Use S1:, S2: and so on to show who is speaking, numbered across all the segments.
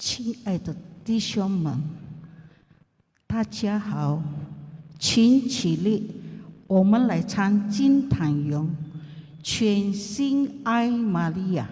S1: 亲爱的弟兄们，大家好，请起立，我们来唱金坛咏，全心爱玛利亚。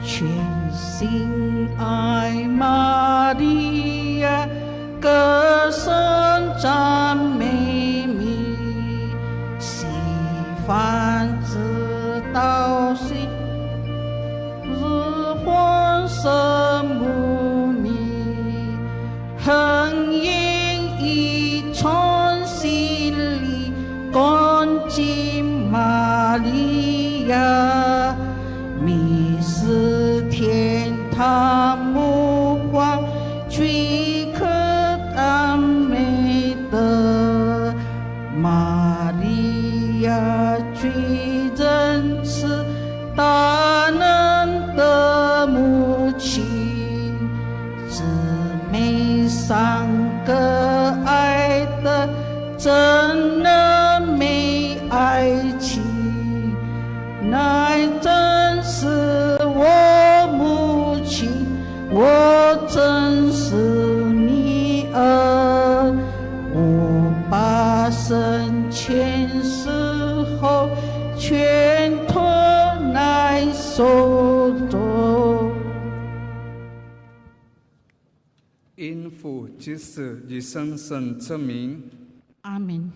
S1: 全心爱玛利亚，歌声赞美你，喜欢直到心，日欢声慕你，恒愿意从心里恭敬玛利亚。你是天堂目光最可赞美的玛利亚，最仁慈大能的母亲，姊妹三个爱的真的美爱情，乃真是我母亲，我真是你儿。我把生前死后全托乃手中。
S2: 因父及子及圣神之名，
S1: 阿门。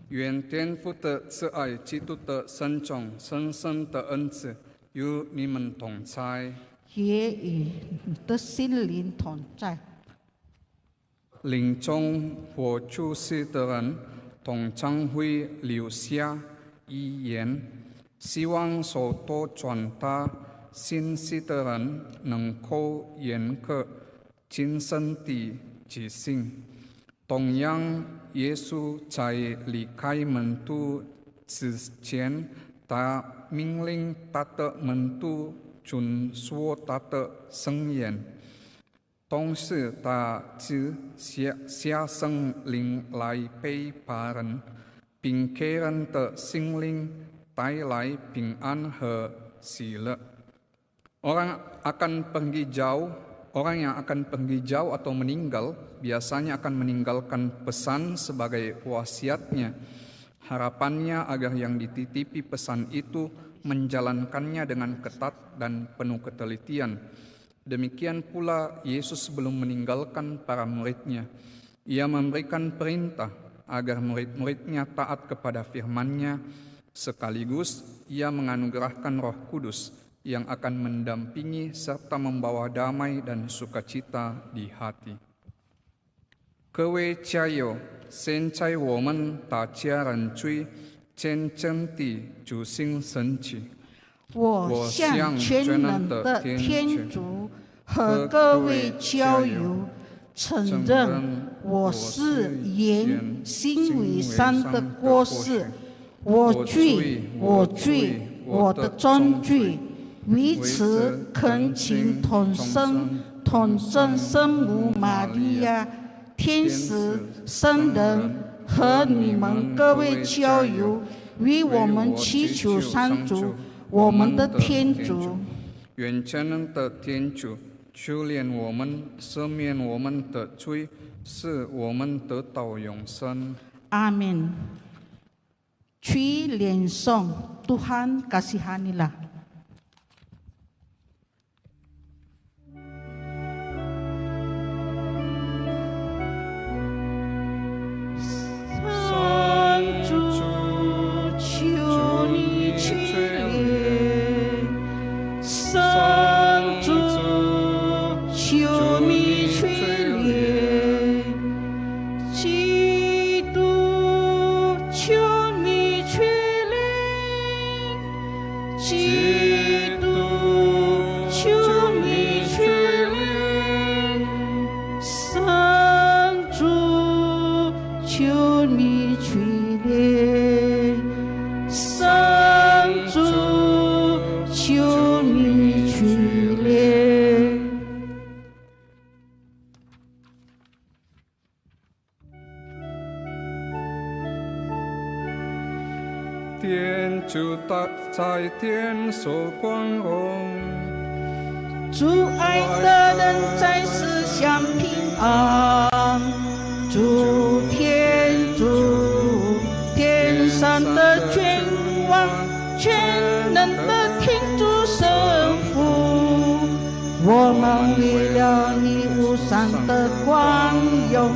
S2: 愿天父的慈爱、基督的圣种、圣神的恩赐与你们同在，
S1: 也与你的心灵同在。
S2: 临终或去世的人，都将会留下遗言，希望所多传达信息的人能够严格谨慎地执行。同样，耶稣在离开门徒之前，他命令他的门徒遵守他的圣言，同时他只下圣灵来陪伴人，并给人的心灵带来平安和喜乐。Orang yang akan pergi jauh atau meninggal biasanya akan meninggalkan pesan sebagai wasiatnya. Harapannya agar yang dititipi pesan itu menjalankannya dengan ketat dan penuh ketelitian. Demikian pula Yesus sebelum meninggalkan para murid-Nya. Ia memberikan perintah agar murid-murid-Nya taat kepada firman-Nya, sekaligus Ia menganugerahkan Roh Kudus yang akan mendampingi serta membawa damai dan sukacita di hati. 各位家友，现在我们大家人最真正地主心神奇。
S1: 我向全能的天主和各位交友承认，我是言行为上的过失，我罪，我的重罪。为此，恳请同真圣母玛利亚、天使、圣人和你们各位教友，为我们祈求上主，我们的天主。
S2: 愿全能的天主救怜我们，赦免我们的罪，使我们得到永生。
S1: 阿门。去连颂 Tuhan kasihanilah。求
S2: 主在天受光荣。
S1: 主爱的人在世享平安。主天主，天上的君王，全能的天主圣父，我们为了你无上的光荣，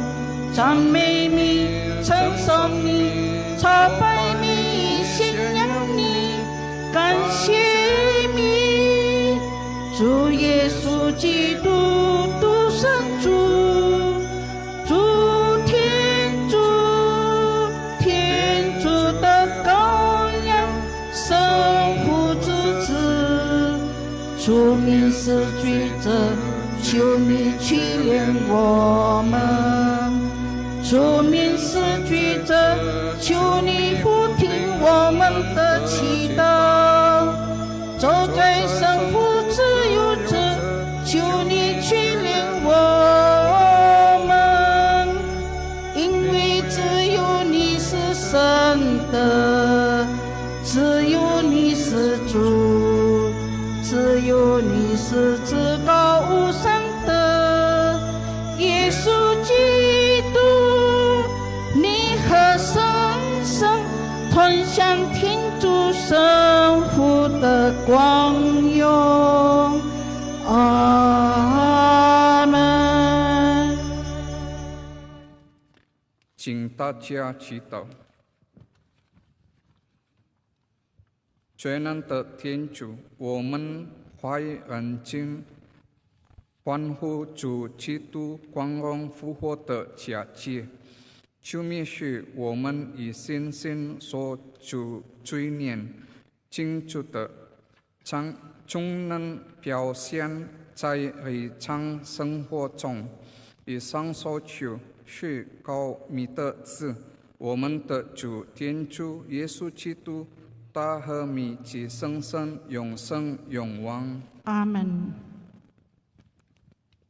S1: 赞美你，称颂你，朝拜你，信仰你，感谢你。主耶稣基督，独生主，主天主，天主的羔羊，圣父之子，主民是罪者，求你去怜我们。主民是罪者，求你俯听我们的祈祷。走在圣父自由者，求你去怜我们，因为只有你是神的，只有你是主，只有你是至高无上的耶稣基督。你和圣神同享天主圣父的光荣。阿门。
S2: 请大家祈祷。全能的天主，我们怀认真欢呼主基督光荣复活的佳节，求免许我们以信心所主罪孽敬主的终能表现在日常生活中。以上所求是高弥的子，我们的主天主耶稣基督，大和弥及生生永生永王。
S1: 阿门。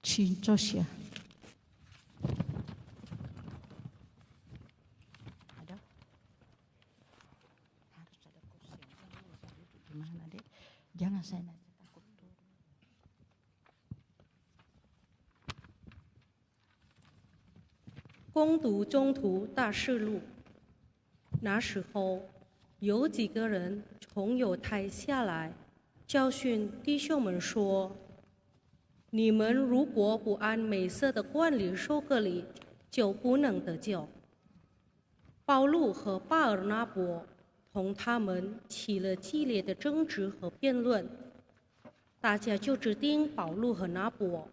S1: 请坐下。Jangan saya nanti takut turun.
S3: 攻读中途大事录。那时候，有几个人从犹太下来，教训弟兄们说：“你们如果不按美色的惯例受割礼，就不能得救。”保禄和巴尔拿伯同他们起了激烈的争执和辩论，大家就指定保禄和拿伯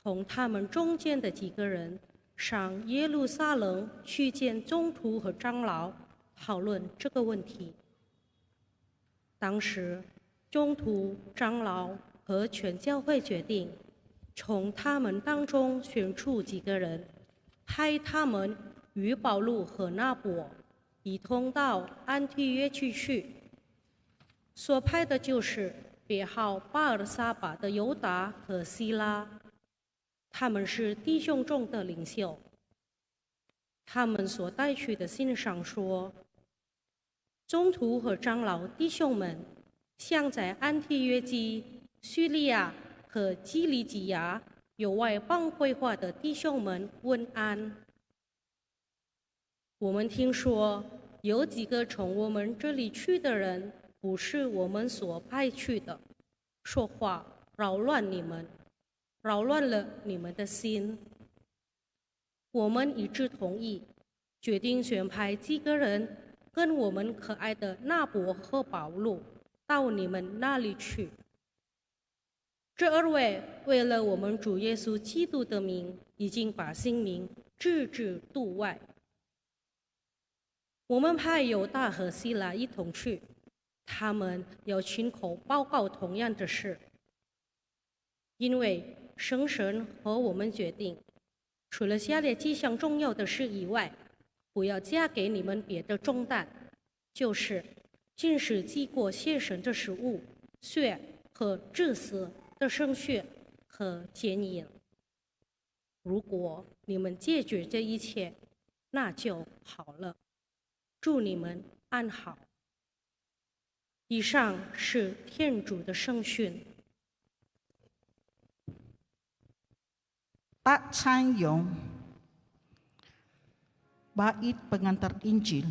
S3: 同他们中间的几个人上耶路撒冷去见宗徒和长老，讨论这个问题。当时，宗徒、长老和全教会决定，从他们当中选出几个人，派他们与保禄和拿伯一同到安提约去。所派的就是别号巴尔撒巴的犹达和希拉，他们是弟兄中的领袖。他们所带去的信上说：“宗徒和长老弟兄们，向在安提约基、叙利亚和基利吉亚有外邦规划的弟兄们问安。我们听说有几个从我们这里去的人不是我们所派去的，说话扰乱了你们的心。我们一致同意，决定选派几个人跟我们可爱的拿伯和保禄到你们那里去。这二位为了我们主耶稣基督的名，已经把性命置之度外。我们派犹大和希拉一同去，他们要亲口报告同样的事。因为圣神和我们决定，除了下列几项重要的事以外，不要加给你们别的重担，就是禁止祭过献神的食物、血和致死的圣血和奸淫。如果你们解决这一切，那就好了。祝你们安好。以上是天主的圣训。
S1: Tak Sanyong, bait pengantar Injil.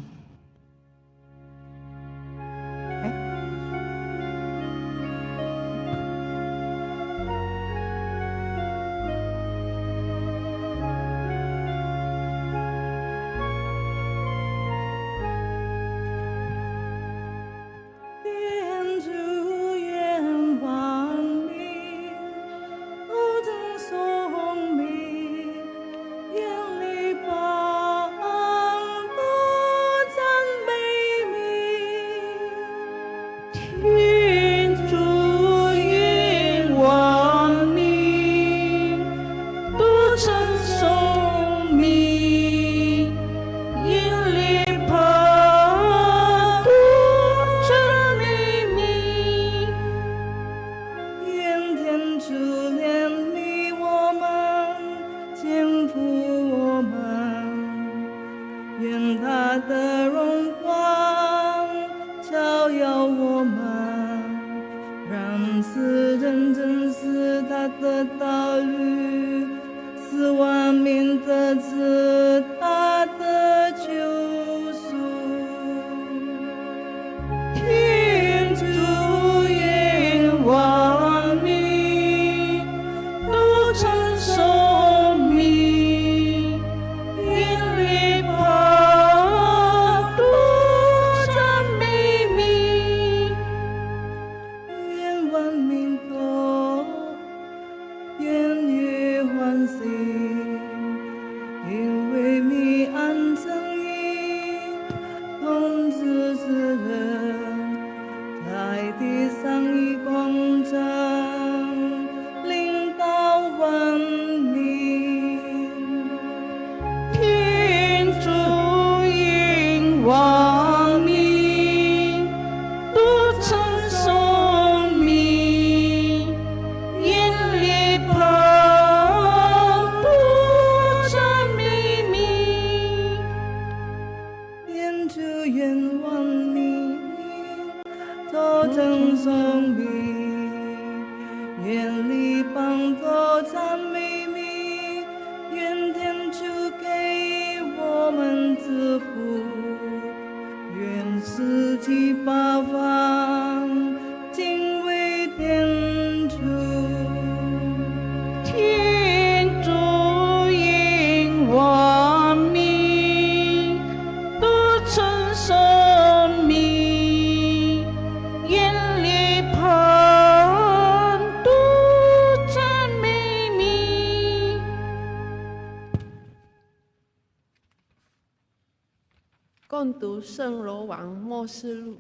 S4: 共读圣罗王默示录。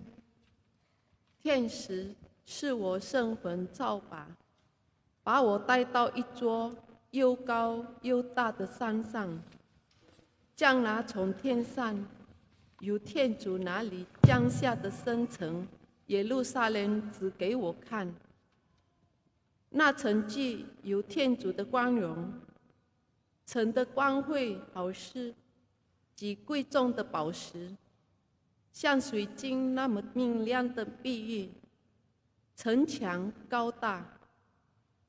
S4: 天使是我圣魂造把我带到一座又高又大的山上，将那从天上由天主那里降下的圣城耶路撒冷指给我看。那城具有天主的光荣，城的光辉好似极贵重的宝石，像水晶那么明亮的碧玉。城墙高大，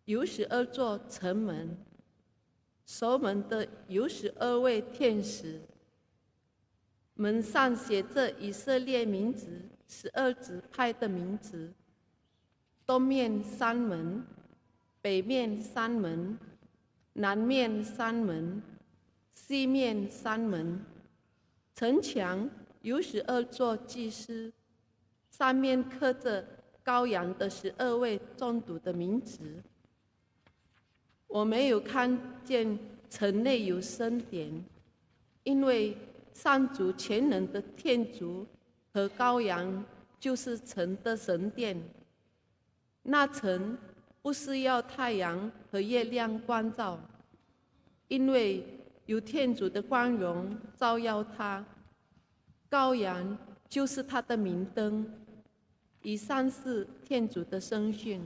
S4: 有12座城门，守门的有12位天使，门上写着以色列名字12支派的名字。东面3门，北面3门，南面3门，西面3门。城墙有12座祭司，上面刻着羔羊的12位宗徒的名字。我没有看见城内有圣殿，因为上主全能的天主和羔羊就是城的神殿。那城不是要太阳和月亮光照，因为有天主的光荣照耀他，羔羊就是他的明灯。以上是天主的圣训。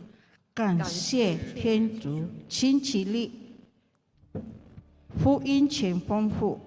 S1: 感谢天主，请起立。福音请丰富。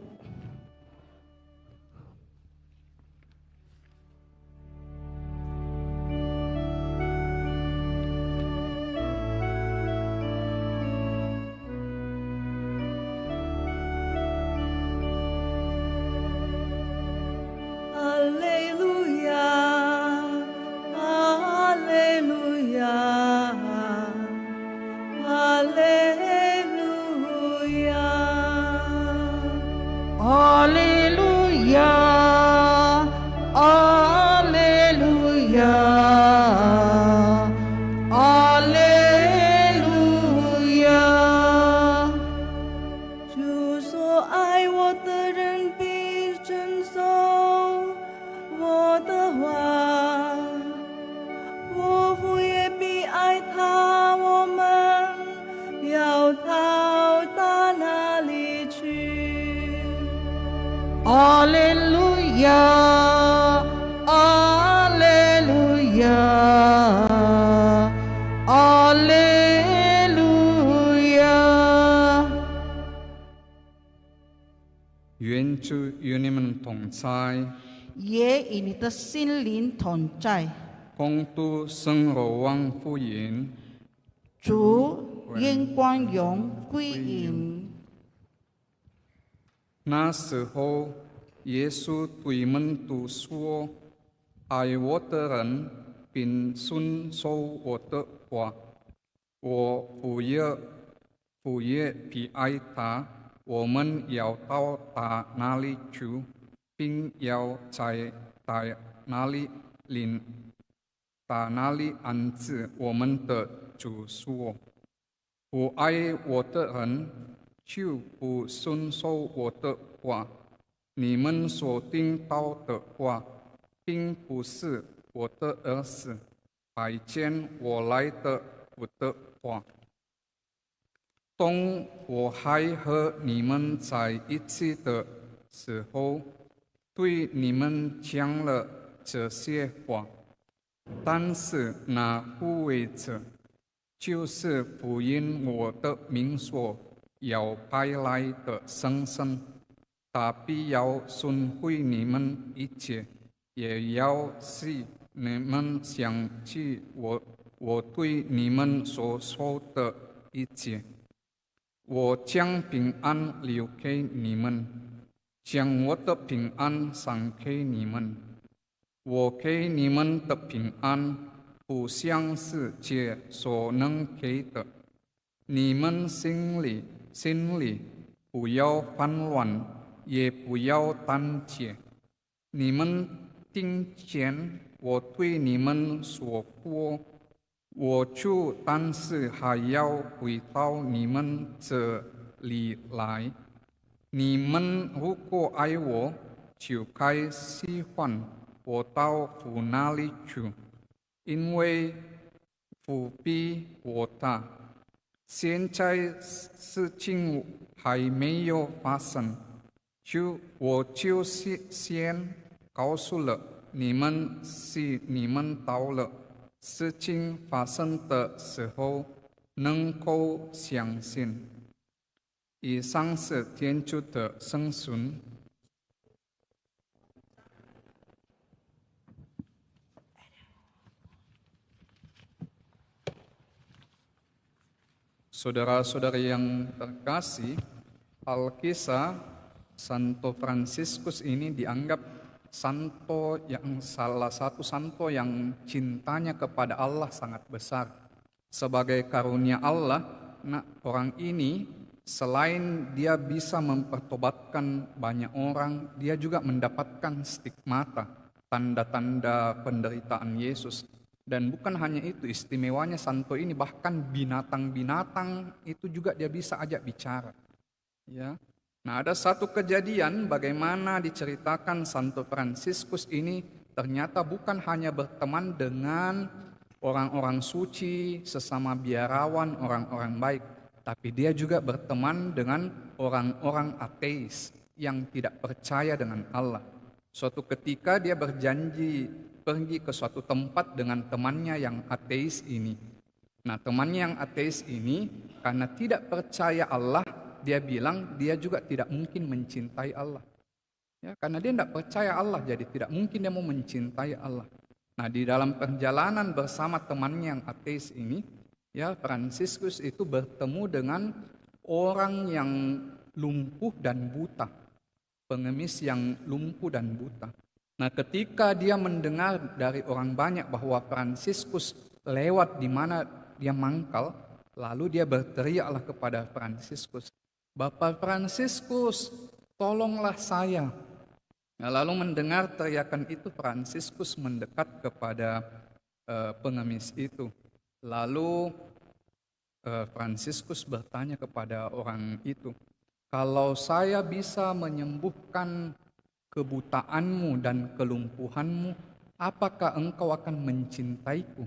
S1: 亚，阿肋路亚，阿肋路亚。
S2: 愿主与你们同在，
S1: 也与你的心灵同在。
S2: 恭读圣若望福音。
S1: 主，愿光荣归于你。
S2: 那时候，耶稣对门徒说：“爱我的人，并遵守我的话。我父也必爱他。我们要到他那里去，并要在他那里安置我们的住所。不爱我的人，就不遵守我的话。你们所听到的话，并不是我的儿子派遣我来的我的话。当我还和你们在一起的时候，对你们讲了这些话。但是那护卫者，就是福音我的名所要派来的圣神，他必要顺会你们一切，也要使你们想起我对你们所说的一切。我将平安留给你们，将我的平安赏给你们。我给你们的平安，不像世界所能给的。你们心里不要烦乱，也不要胆怯。你们听见我对你们说过，我去，但是还要回到你们这里来。你们如果爱我，就该喜欢我到父那里去，因为父比我大。现在事情还没有发生，我就先告诉了你们，使你们到了事情发生的时候能够相信。以上是天主的圣训。Saudara-saudari yang terkasih, Alkisah Santo Fransiskus ini dianggap salah satu santo yang cintanya kepada Allah sangat besar. Sebagai karunia Allah, orang ini selain dia bisa mempertobatkan banyak orang, dia juga mendapatkan stigmata, tanda-tanda penderitaan Yesus. Dan bukan hanya itu, istimewanya santo ini bahkan binatang-binatang itu juga dia bisa ajak bicara. Ya. Nah, ada satu kejadian bagaimana diceritakan Santo Fransiskus ini ternyata bukan hanya berteman dengan orang-orang suci, sesama biarawan, orang-orang baik, tapi dia juga berteman dengan orang-orang ateis yang tidak percaya dengan Allah. Suatu ketika dia berjanji pergi ke suatu tempat dengan temannya yang ateis ini. Nah, temannya yang ateis ini karena tidak percaya Allah, dia bilang dia juga tidak mungkin mencintai Allah. Ya, karena dia tidak percaya Allah, jadi tidak mungkin dia mau mencintai Allah. Nah, di dalam perjalanan bersama temannya yang ateis ini, ya, Fransiskus itu bertemu dengan orang yang lumpuh dan buta, pengemis yang lumpuh dan buta. Nah, ketika dia mendengar dari orang banyak bahwa Fransiskus lewat di mana dia mangkal, lalu dia berteriaklah kepada Fransiskus, "Bapak Fransiskus, tolonglah saya." Nah, lalu mendengar teriakan itu, Fransiskus mendekat kepada pengemis itu. Lalu Fransiskus bertanya kepada orang itu, "Kalau saya bisa menyembuhkan kebutaanmu dan kelumpuhanmu, apakah engkau akan mencintaiku?"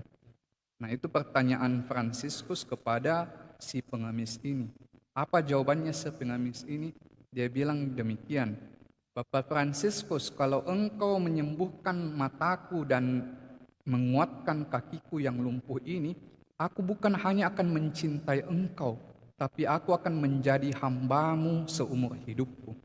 S2: Nah, itu pertanyaan Fransiskus kepada si pengemis ini. Apa jawabannya si pengemis ini? Dia bilang demikian, Bapak Fransiskus, kalau engkau menyembuhkan mataku dan menguatkan kakiku yang lumpuh ini, aku bukan hanya akan mencintai engkau, tapi aku akan menjadi hambamu seumur hidupku.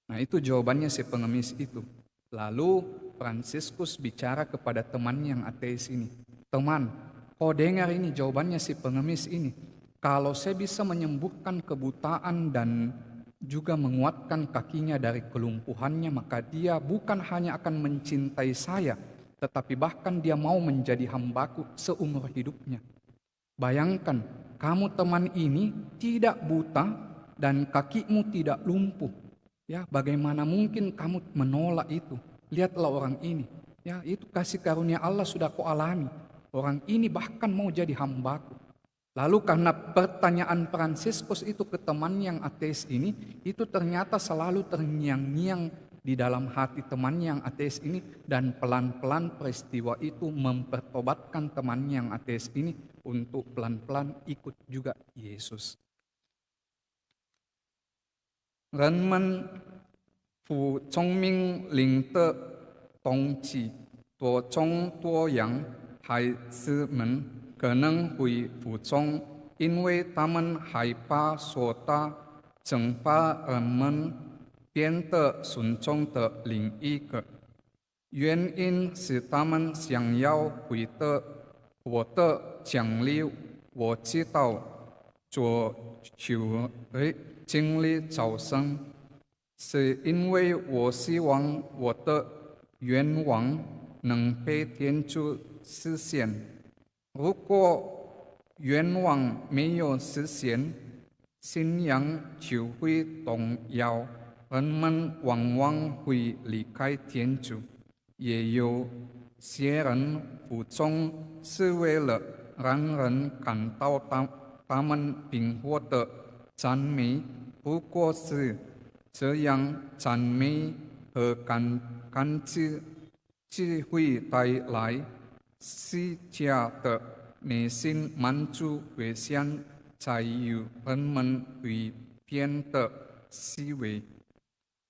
S2: Nah, itu jawabannya si pengemis itu. Lalu Fransiskus bicara kepada temannya yang ateis ini. Teman, kau dengar ini jawabannya si pengemis ini. Kalau saya bisa menyembuhkan kebutaan dan juga menguatkan kakinya dari kelumpuhannya, maka dia bukan hanya akan mencintai saya, tetapi bahkan dia mau menjadi hambaku seumur hidupnya. Bayangkan, kamu teman ini tidak buta dan kakimu tidak lumpuh. Ya, bagaimana mungkin kamu menolak itu? Lihatlah orang ini. Ya, itu kasih karunia Allah sudah kau alami. Orang ini bahkan mau jadi hambaku. Lalu karena pertanyaan Fransiskus itu ke teman yang ateis ini, itu ternyata selalu terngiang-ngiang di dalam hati teman yang ateis ini, dan pelan-pelan peristiwa itu mempertobatkan teman yang ateis ini untuk pelan-pelan ikut juga Yesus. Renmen fu chongming ling de dongqi duo zhong duo yang hai si men 可能会服从，因为他们害怕说的惩罚人们变得顺从的另一个原因是他们想要获得我的奖励。我知道做球会经历早生，是因为我希望我的愿望能被天主实现。如果愿望没有实现，信仰就会动摇，人们往往会离开天主。也有些人服从是为了让人感到他们并获得赞美，不过是这样赞美和感知只会带来虚假的内心满足，为现在有人们会变得虚伪。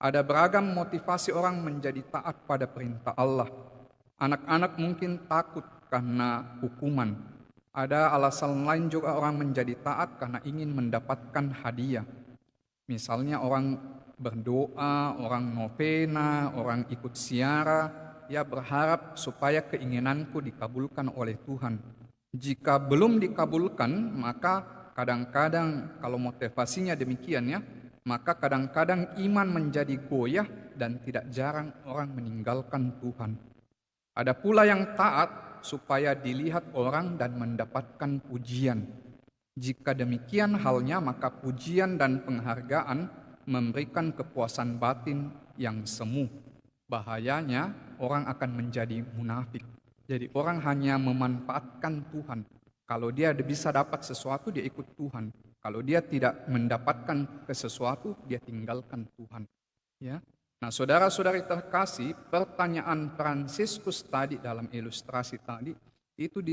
S2: Ada beragam motivasi orang menjadi taat pada perintah Allah. Anak-anak mungkin takut karena hukuman. Ada alasan lain juga orang menjadi taat karena ingin mendapatkan hadiah. Misalnya orang berdoa, orang novena, orang ikut ziarah, ya berharap supaya keinginanku dikabulkan oleh Tuhan. Jika belum dikabulkan, maka kadang-kadang kalau motivasinya demikian ya, maka kadang-kadang iman menjadi goyah dan tidak jarang orang meninggalkan Tuhan. Ada pula yang taat supaya dilihat orang dan mendapatkan pujian. Jika demikian halnya, maka pujian dan penghargaan memberikan kepuasan batin yang semu. Bahayanya orang akan menjadi munafik. Jadi orang hanya memanfaatkan Tuhan. Kalau dia bisa dapat sesuatu, dia ikut Tuhan. Kalau dia tidak mendapatkan sesuatu, dia tinggalkan Tuhan. Ya. Nah, saudara-saudari terkasih, pertanyaan Fransiskus tadi dalam ilustrasi tadi itu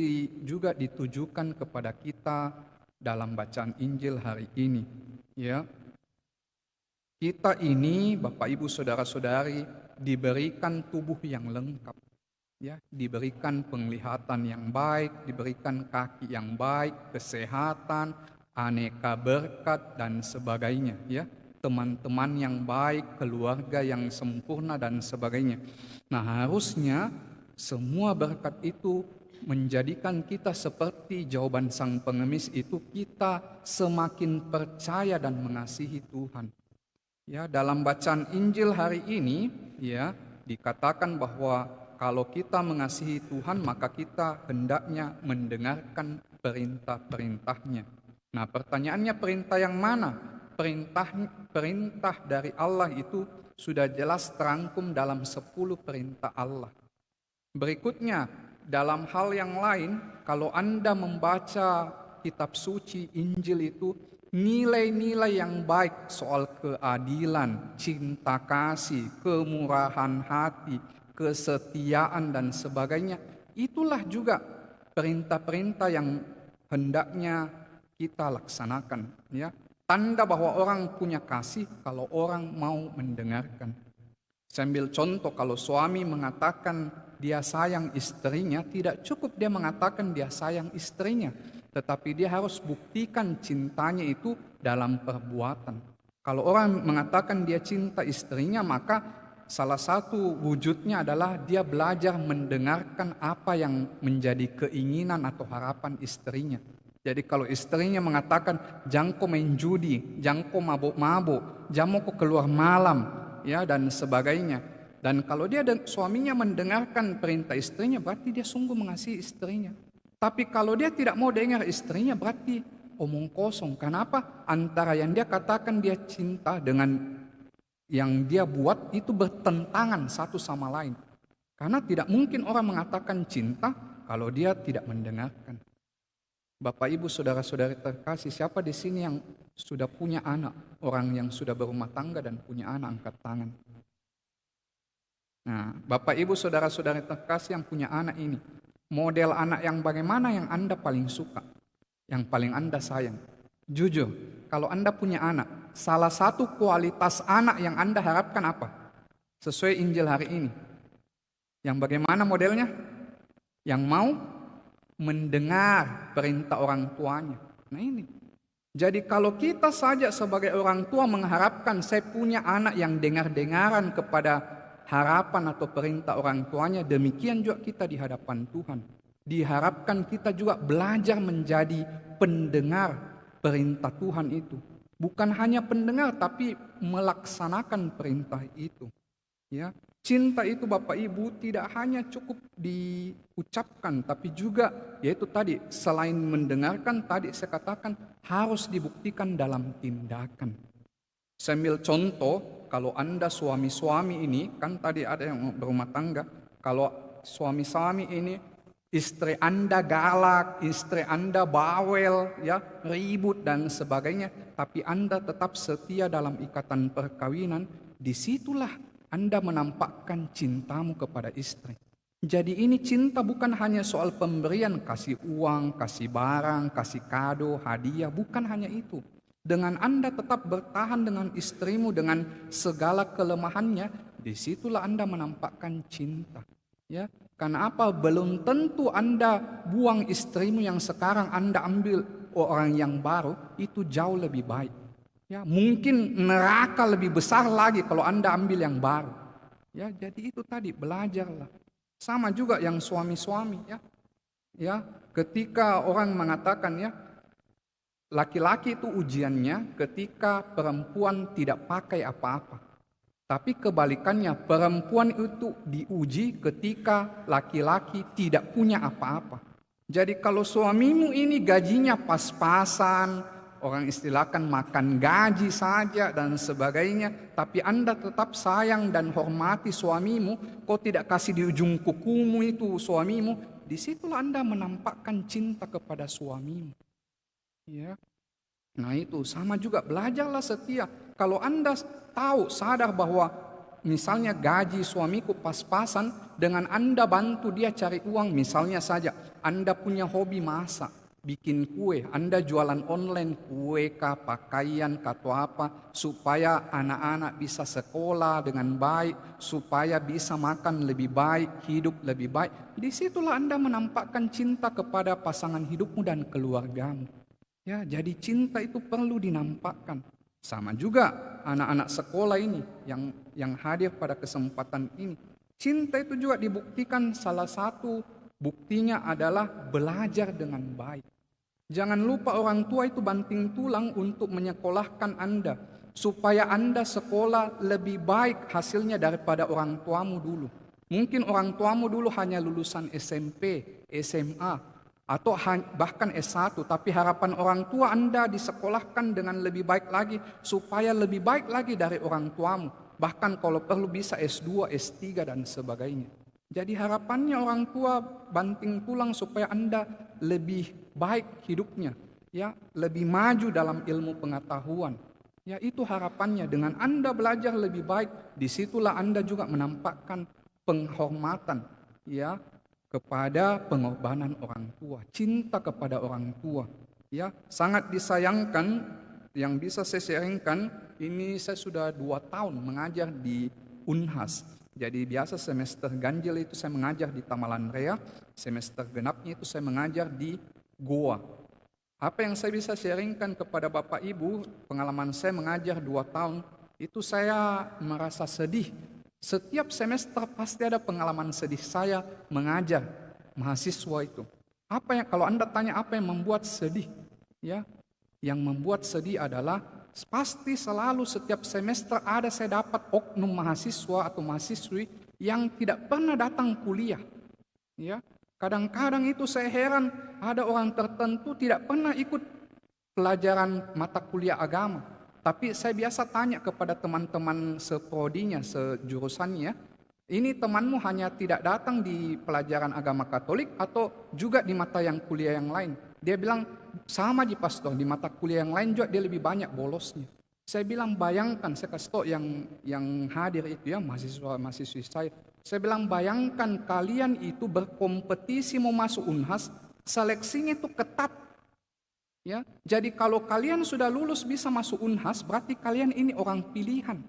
S2: juga ditujukan kepada kita dalam bacaan Injil hari ini. Ya. Kita ini, Bapak Ibu saudara-saudari, diberikan tubuh yang lengkap, ya, diberikan penglihatan yang baik, diberikan kaki yang baik, kesehatan, aneka berkat dan sebagainya, ya, teman-teman yang baik, keluarga yang sempurna dan sebagainya. Nah, harusnya semua berkat itu menjadikan kita seperti jawaban sang pengemis itu, kita semakin percaya dan mengasihi Tuhan. Ya, dalam bacaan Injil hari ini, ya, dikatakan bahwa kalau kita mengasihi Tuhan, maka kita hendaknya mendengarkan perintah-perintahnya. Nah, pertanyaannya perintah yang mana? Perintah dari Allah itu sudah jelas terangkum dalam 10 perintah Allah. Berikutnya, dalam hal yang lain, kalau Anda membaca kitab suci Injil itu, nilai-nilai yang baik soal keadilan, cinta kasih, kemurahan hati, kesetiaan dan sebagainya, itulah juga perintah-perintah yang hendaknya kita laksanakan, ya. Tanda bahwa orang punya kasih kalau orang mau mendengarkan. Saya ambil contoh, kalau suami mengatakan dia sayang istrinya, tidak cukup dia mengatakan dia sayang istrinya, tetapi dia harus buktikan cintanya itu dalam perbuatan. Kalau orang mengatakan dia cinta istrinya, maka salah satu wujudnya adalah dia belajar mendengarkan apa yang menjadi keinginan atau harapan istrinya. Jadi kalau istrinya mengatakan jangan kau main judi, jangan kau mabuk-mabuk, jangan kau keluar malam, ya, dan sebagainya. Dan kalau dia dan suaminya mendengarkan perintah istrinya, berarti dia sungguh mengasihi istrinya. Tapi kalau dia tidak mau dengar istrinya, berarti omong kosong. Kenapa? Antara yang dia katakan dia cinta dengan yang dia buat itu bertentangan satu sama lain. Karena tidak mungkin orang mengatakan cinta kalau dia tidak mendengarkan. Bapak, Ibu, saudara-saudari terkasih, siapa di sini yang sudah punya anak? Orang yang sudah berumah tangga dan punya anak, angkat tangan. Nah, Bapak, Ibu, saudara-saudari terkasih yang punya anak ini, model anak yang bagaimana yang Anda paling suka? Yang paling Anda sayang? Jujur, kalau Anda punya anak, salah satu kualitas anak yang Anda harapkan apa? Sesuai Injil hari ini. Yang bagaimana modelnya? Yang mau mendengar perintah orang tuanya. Nah ini. Jadi kalau kita saja sebagai orang tua mengharapkan saya punya anak yang dengar-dengaran kepada harapan atau perintah orang tuanya, demikian juga kita di hadapan Tuhan. Diharapkan kita juga belajar menjadi pendengar perintah Tuhan itu. Bukan hanya pendengar tapi melaksanakan perintah itu. Ya. Cinta itu Bapak Ibu tidak hanya cukup diucapkan, tapi juga yaitu tadi selain mendengarkan, tadi saya katakan harus dibuktikan dalam tindakan. Saya ambil contoh, kalau Anda suami-suami ini, kan tadi ada yang berumah tangga, kalau suami-suami ini istri Anda galak, istri Anda bawel, ya, ribut dan sebagainya, tapi Anda tetap setia dalam ikatan perkawinan, disitulah Anda menampakkan cintamu kepada istri. Jadi ini cinta bukan hanya soal pemberian, kasih uang, kasih barang, kasih kado, hadiah, bukan hanya itu. Dengan Anda tetap bertahan dengan istrimu dengan segala kelemahannya, disitulah Anda menampakkan cinta. Ya, karena apa? Belum tentu Anda buang istrimu yang sekarang Anda ambil orang yang baru, itu jauh lebih baik. Ya, mungkin neraka lebih besar lagi kalau Anda ambil yang baru. Ya, jadi itu tadi belajarlah. Sama juga yang suami-suami, ya. Ya, ketika orang mengatakan, ya, laki-laki itu ujiannya ketika perempuan tidak pakai apa-apa. Tapi kebalikannya, perempuan itu diuji ketika laki-laki tidak punya apa-apa. Jadi kalau suamimu ini gajinya pas-pasan, orang istilahkan makan gaji saja dan sebagainya, tapi Anda tetap sayang dan hormati suamimu, kau tidak kasih di ujung kukumu itu suamimu, disitulah Anda menampakkan cinta kepada suamimu. Ya. Nah itu sama juga, belajarlah setia. Kalau Anda tahu, sadar bahwa misalnya gaji suamiku pas-pasan, dengan Anda bantu dia cari uang, misalnya saja Anda punya hobi masak, bikin kue, Anda jualan online kue kah, pakaian kah, atau apa, supaya anak-anak bisa sekolah dengan baik, supaya bisa makan lebih baik, hidup lebih baik. Disitulah Anda menampakkan cinta kepada pasangan hidupmu dan keluargamu. Ya, jadi cinta itu perlu dinampakkan. Sama juga anak-anak sekolah ini yang hadir pada kesempatan ini. Cinta itu juga dibuktikan, salah satu buktinya adalah belajar dengan baik. Jangan lupa orang tua itu banting tulang untuk menyekolahkan Anda, supaya Anda sekolah lebih baik hasilnya daripada orang tuamu dulu. Mungkin orang tuamu dulu hanya lulusan SMP, SMA, atau bahkan S1, tapi harapan orang tua Anda disekolahkan dengan lebih baik lagi, supaya lebih baik lagi dari orang tuamu. Bahkan kalau perlu bisa S2, S3 dan sebagainya. Jadi harapannya orang tua banting tulang supaya Anda lebih baik hidupnya, ya, lebih maju dalam ilmu pengetahuan. Ya, itu harapannya. Dengan Anda belajar lebih baik, disitulah Anda juga menampakkan penghormatan, ya, kepada pengorbanan orang tua, cinta kepada orang tua. Ya, sangat disayangkan, yang bisa saya sharingkan, ini saya sudah 2 tahun mengajar di Unhas. Jadi biasa semester ganjil itu saya mengajar di Tamalan Rea, semester genapnya itu saya mengajar di Goa. Apa yang saya bisa sharingkan kepada Bapak Ibu, pengalaman saya mengajar 2 tahun, itu saya merasa sedih. Setiap semester pasti ada pengalaman sedih saya mengajar mahasiswa itu. Kalau Anda tanya apa yang membuat sedih, ya, yang membuat sedih adalah pasti selalu setiap semester ada saya dapat oknum mahasiswa atau mahasiswi yang tidak pernah datang kuliah. Ya, kadang-kadang itu saya heran, ada orang tertentu tidak pernah ikut pelajaran mata kuliah agama. Tapi saya biasa tanya kepada teman-teman seprodinya, sejurusannya, ini temanmu hanya tidak datang di pelajaran agama Katolik atau juga di mata yang kuliah yang lain? Dia bilang, sama di pastor, di mata kuliah yang lain juga dia lebih banyak bolosnya. Saya bilang, bayangkan, saya kasih tahu yang hadir itu ya, mahasiswa-mahasiswi saya. Saya bilang, bayangkan kalian itu berkompetisi mau masuk Unhas, seleksinya itu ketat. Ya, jadi kalau kalian sudah lulus bisa masuk Unhas, berarti kalian ini orang pilihan.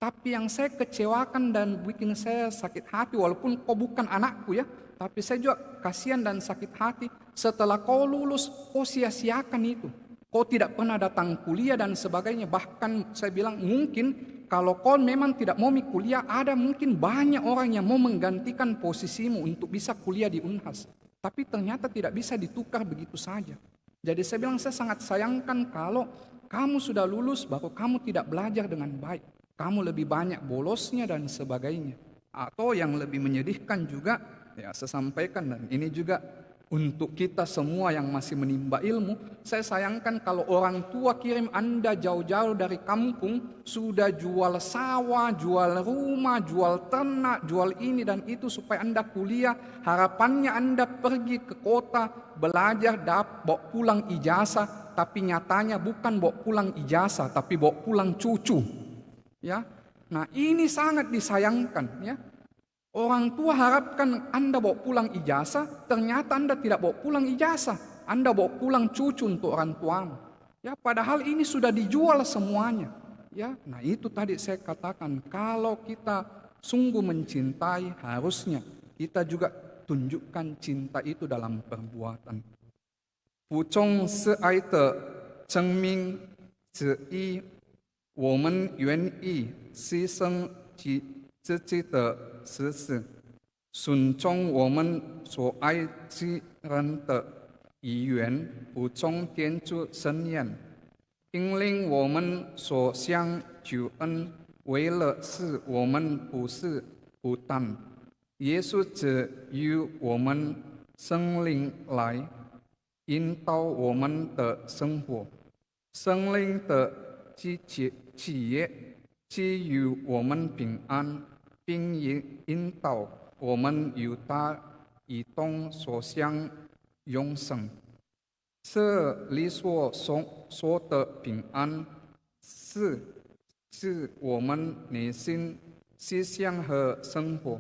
S2: Tapi yang saya kecewakan dan bikin saya sakit hati, walaupun kau bukan anakku ya, tapi saya juga kasihan dan sakit hati. Setelah kau lulus, kau sia-siakan itu. Kau tidak pernah datang kuliah dan sebagainya. Bahkan saya bilang mungkin kalau kau memang tidak mau kuliah, ada mungkin banyak orang yang mau menggantikan posisimu untuk bisa kuliah di Unhas. Tapi ternyata tidak bisa ditukar begitu saja. Jadi saya bilang saya sangat sayangkan kalau kamu sudah lulus baru kamu tidak belajar dengan baik. Kamu lebih banyak bolosnya dan sebagainya. Atau yang lebih menyedihkan juga, ya saya sampaikan, dan ini juga untuk kita semua yang masih menimba ilmu, saya sayangkan kalau orang tua kirim Anda jauh-jauh dari kampung, sudah jual sawah, jual rumah, jual ternak, jual ini dan itu supaya Anda kuliah. Harapannya Anda pergi ke kota, belajar, bawa pulang ijazah, tapi nyatanya bukan bawa pulang ijazah, tapi bawa pulang cucu. Ya, nah ini sangat disayangkan ya. Orang tua harapkan Anda bawa pulang ijazah, ternyata Anda tidak bawa pulang ijazah. Anda bawa pulang cucu untuk orang tuamu. Ya, padahal ini sudah dijual semuanya. Ya, nah itu tadi saya katakan, kalau kita sungguh mencintai, harusnya kita juga tunjukkan cinta itu dalam perbuatan. Pucong seaite cengming zi我们愿意牺牲自己的实质，顺从我们所爱之人的意愿，不从天主圣言，引领我们所向救恩，为了使我们不是孤单，耶稣只由我们圣灵来引导我们的生活，圣灵的企业给予我们平安，并引导我们由他一同所向永生。这里所说的平安，是指我们内心思想和生活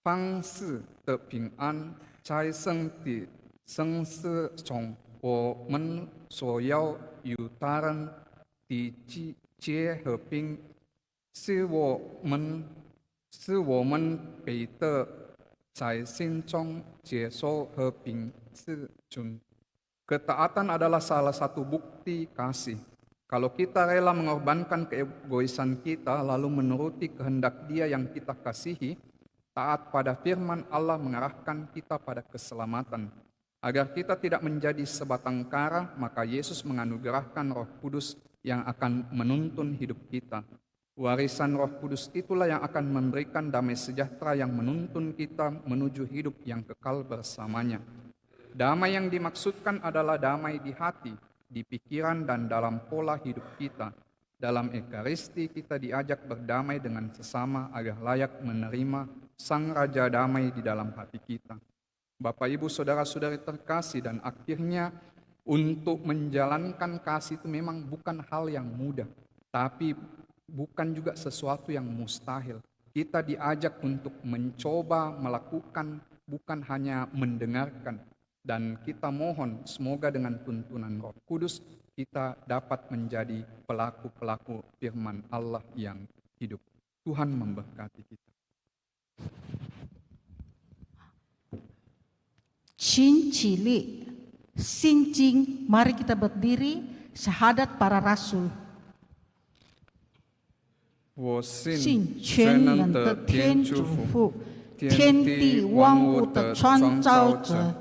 S2: 方式的平安，在神的圣事中，我们所要与他人的结和平，使我们彼此在心中接受和平是准。Ketaatan adalah salah satu bukti kasih. Kalau kita rela mengorbankan keegoisan kita lalu menuruti kehendak Dia yang kita kasihi, taat pada firman Allah mengarahkan kita pada keselamatan. Agar kita tidak menjadi sebatang kara, maka Yesus menganugerahkan Roh Kudus yang akan menuntun hidup kita. Warisan Roh Kudus itulah yang akan memberikan damai sejahtera yang menuntun kita menuju hidup yang kekal bersamanya. Damai yang dimaksudkan adalah damai di hati, di pikiran dan dalam pola hidup kita. Dalam Ekaristi kita diajak berdamai dengan sesama agar layak menerima Sang Raja Damai di dalam hati kita. Bapak, Ibu, Saudara-saudari terkasih, dan akhirnya untuk menjalankan kasih itu memang bukan hal yang mudah, tapi bukan juga sesuatu yang mustahil. Kita diajak untuk mencoba melakukan, bukan hanya mendengarkan. Dan kita mohon semoga dengan tuntunan Roh Kudus kita dapat menjadi pelaku-pelaku firman Allah yang hidup. Tuhan memberkati kita.
S1: 请起立，心经，mari kita berdiri, syahadat para rasul.
S2: 我
S1: 信
S2: 信
S1: 全能的天主父，天地万物的创造者，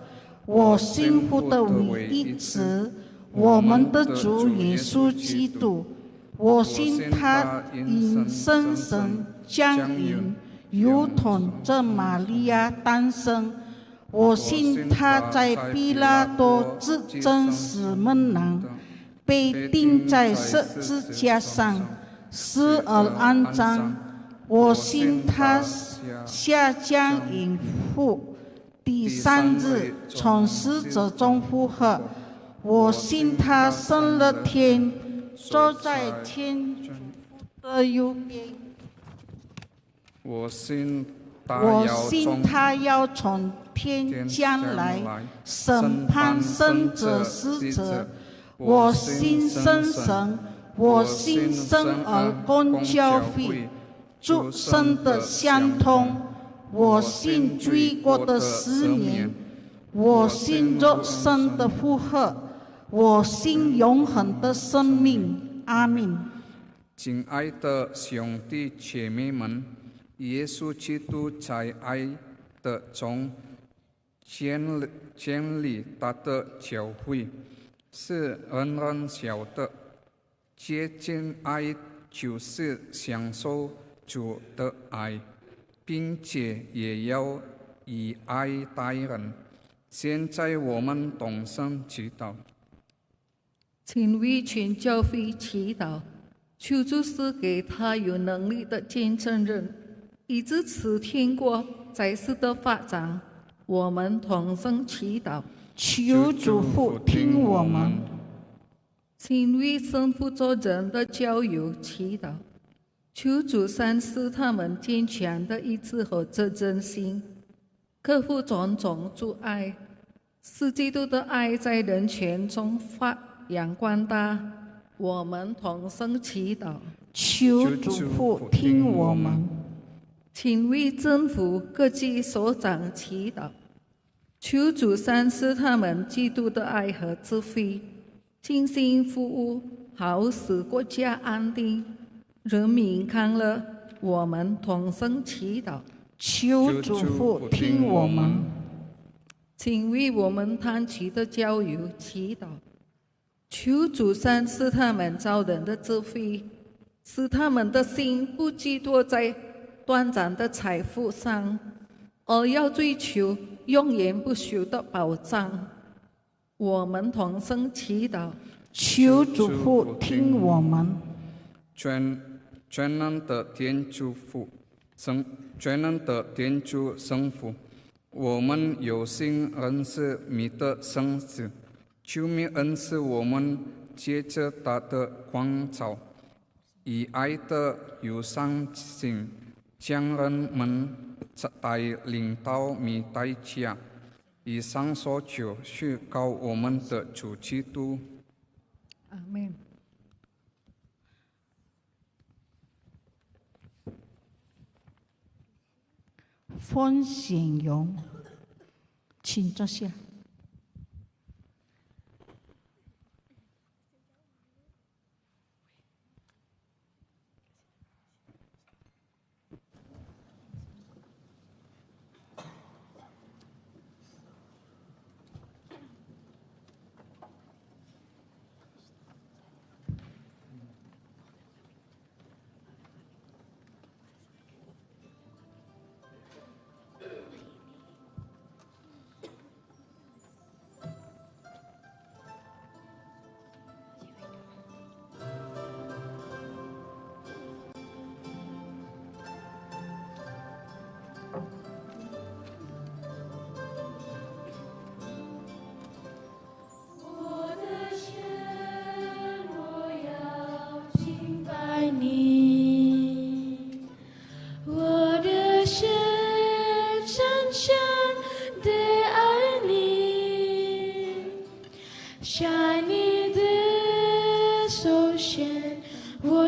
S1: 我信父的唯一子，我们的主耶稣基督。我信他因圣神降临，如同这玛利亚诞生。我信他在比拉多之真实门廊，被钉在十字架上，死而安葬。我信他下降阴府，第三日从死者中复活。我信他升了天，坐在天主的右边。
S2: 我信
S1: 他要从天降来，审判生者死者。我信圣神，我信圣而共教会，诸圣的相通。我信罪过的10年，我信肉身的复活，我信永恒的生命。阿门。
S2: 亲爱的兄弟姐妹们，耶稣基督在爱的中建立他的教会，是人人晓得。接近爱就是享受主的爱，并且也要以爱待人。现在我们同声祈祷，
S5: 请为全教会祈祷，求主赐给他有能力的见证人，以支持天国在世的发展。我们同声祈祷，
S1: 求主父听我们。
S5: 请为圣父做人的交友祈祷，求主赏赐他们坚强的意志和责任心，克服种种阻碍，使基督的爱在人群中发扬光大。我们同声祈祷，
S1: 求主父听我们。
S5: 请为政府各级首长祈祷，求主赏赐他们基督的爱和智慧，尽心服务，好使国家安定，人民康乐。我们同声祈祷，
S1: 求主父听我们。
S5: 请为我们堂区的教友祈祷，求主赏赐他们造人的智慧，使他们的心不寄托在短暂的财富上，而要追求永远不朽的保障。我们同声祈祷，
S1: 求主父听我们。
S2: 全能的天主父，全能的天主圣父，我们有幸认识你的圣子，求你恩赐我们借着他的光照，以爱的友善心，将人们带领到你带家。以上所求是靠我们的主基督。
S5: 阿门。
S1: 方显荣，请坐下。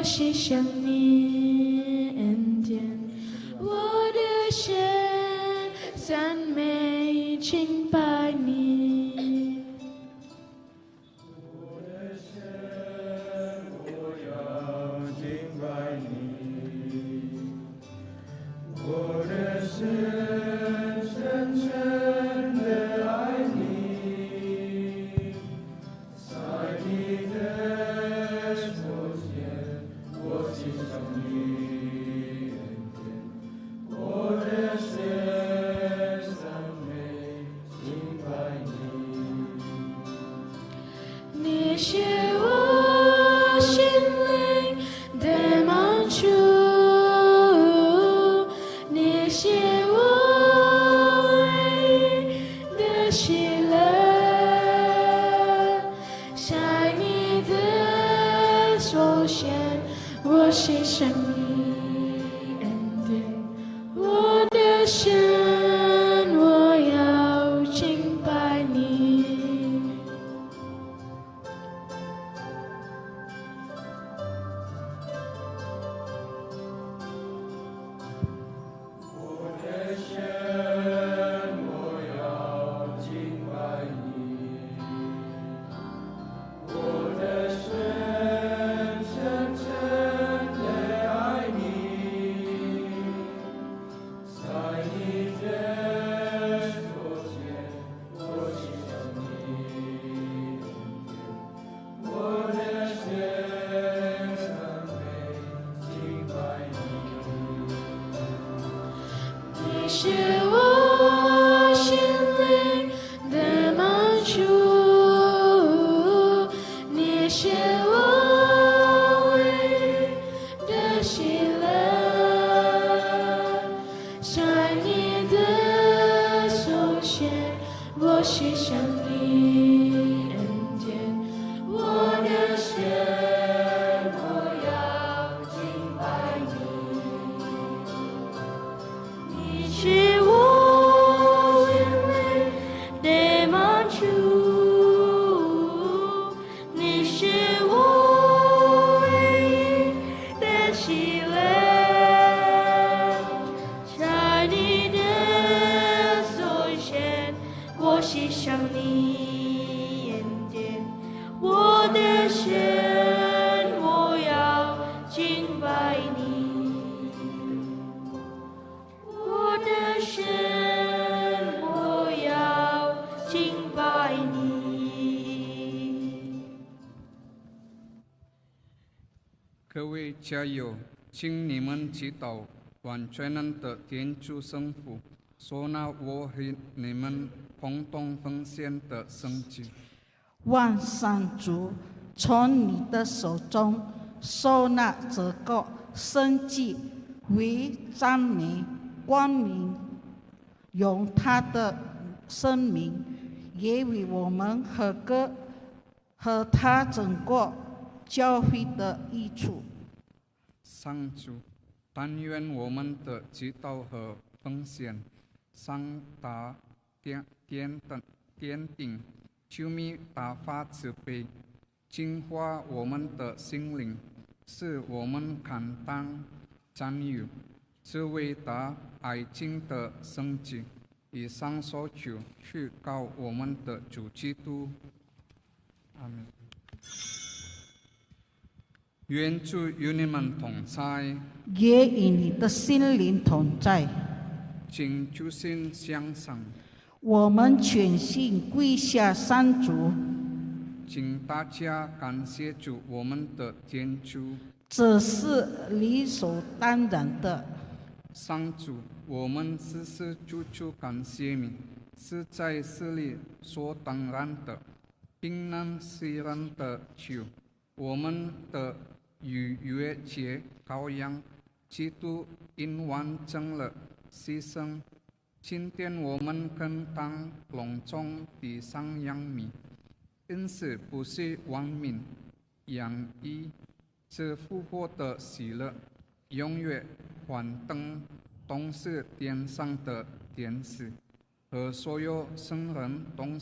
S6: 谢向你恩典，敬拜你。你是我心灵的满足，你是我唯一的喜乐，在你的手下，我献上你恩典，我的神，我要敬拜你。你是我心灵的满足，你是我唯一的喜乐，在你的手下，我献上你恩典，我的神，我要敬拜你。你是我心灵的满足，你是我唯一的喜乐，在你的手下，我献上你恩典，我的神，我要敬拜你。我的神，我要敬拜你。
S2: 各位家友，请你们祈祷，愿全能的天主圣父收纳我和你们共同奉献的圣祭。
S1: 望上主从你的手中收纳这个圣祭，为赞美光明，用他的生命，也为我们和他整个教会的益处。
S2: 上主，但愿我们的祈祷和奉献上达天顶，求你大发慈悲，净化我们的心灵，使我们堪当占有这伟大爱情的圣祭。以上所求，去告我们的主基督。阿门。愿主与你们同在，
S1: 也与你的心灵同在。
S2: 请诸心向上，
S1: 我们全心跪下三主，
S2: 请大家感谢主我们的天主。
S1: 这是理所当然的。
S2: 上主，我们时时处处感谢你，是在世里所当然的，并能使人的求。我们的逾越节羔羊基督因完成了牺牲，今天我们更当隆重地上扬米，因此不是亡命洋溢这复活的喜乐，永远幻灯都是天上的天使和所有圣人同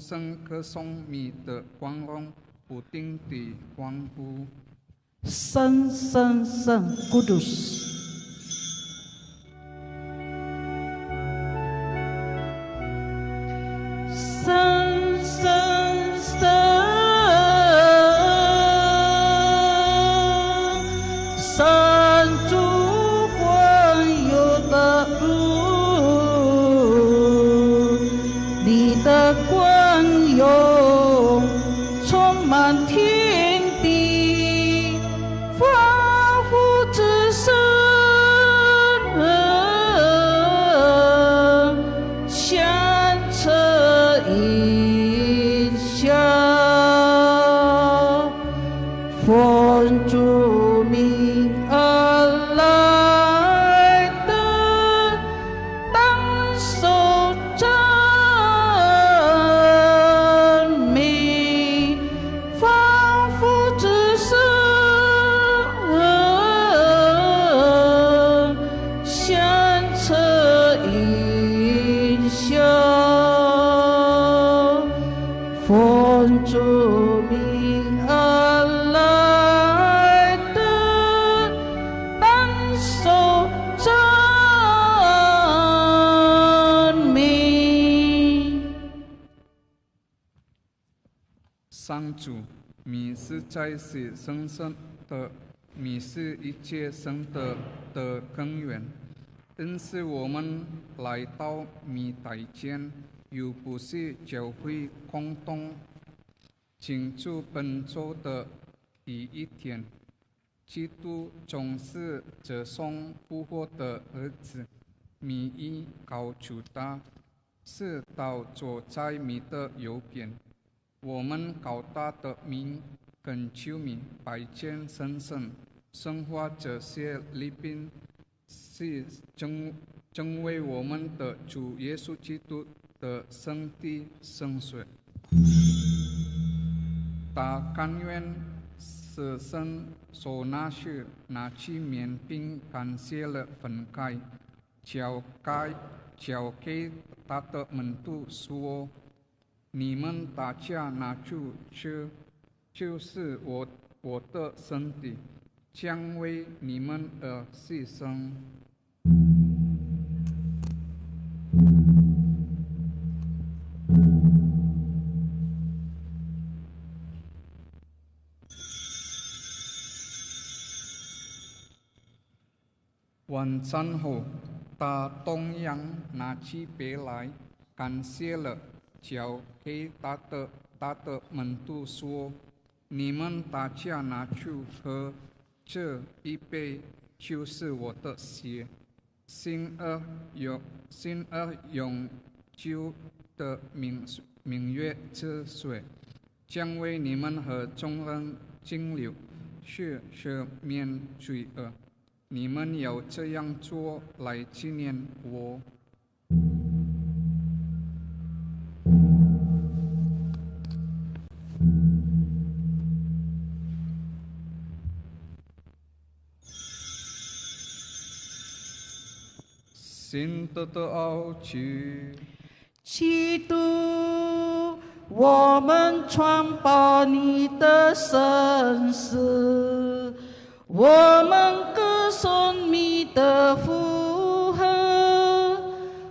S2: 声歌颂你的光荣，不停地欢呼。
S1: 圣圣圣Kudus。神主魂有的路，你的光荣充满天地，仿佛之神响彻云霄，奉主名而来的，当受赞美，仿佛之神响彻云霄，奉主名而来的，当受赞美。
S2: 上主，你实在是神圣的，你是一切生的根源。因此，我们来到你台前，又不是教会共同庆祝本周的第一天。基督总是这送复活的日子，你已告诉他，是到坐在你的右边。我们高大的名恳求你拜见神圣，生化这些礼品，是成为我们的主耶稣基督的身体圣血。他甘愿舍身受那些，拿起面饼，感谢了分开，交给他的门徒说：“你们大家拿住吃，就是我的身体，将为你们而牺牲。”晚餐后，他同样拿起杯来，感谢了，交给他的门徒说：“你们大家拿去喝，这一杯就是我的血，心而永久的明月之水，将为你们和众人尽流，赦免罪恶。你们要这样做来纪念我。”信德的奥迹，
S1: 基督，我们传播你的圣事，我们歌颂你的福和，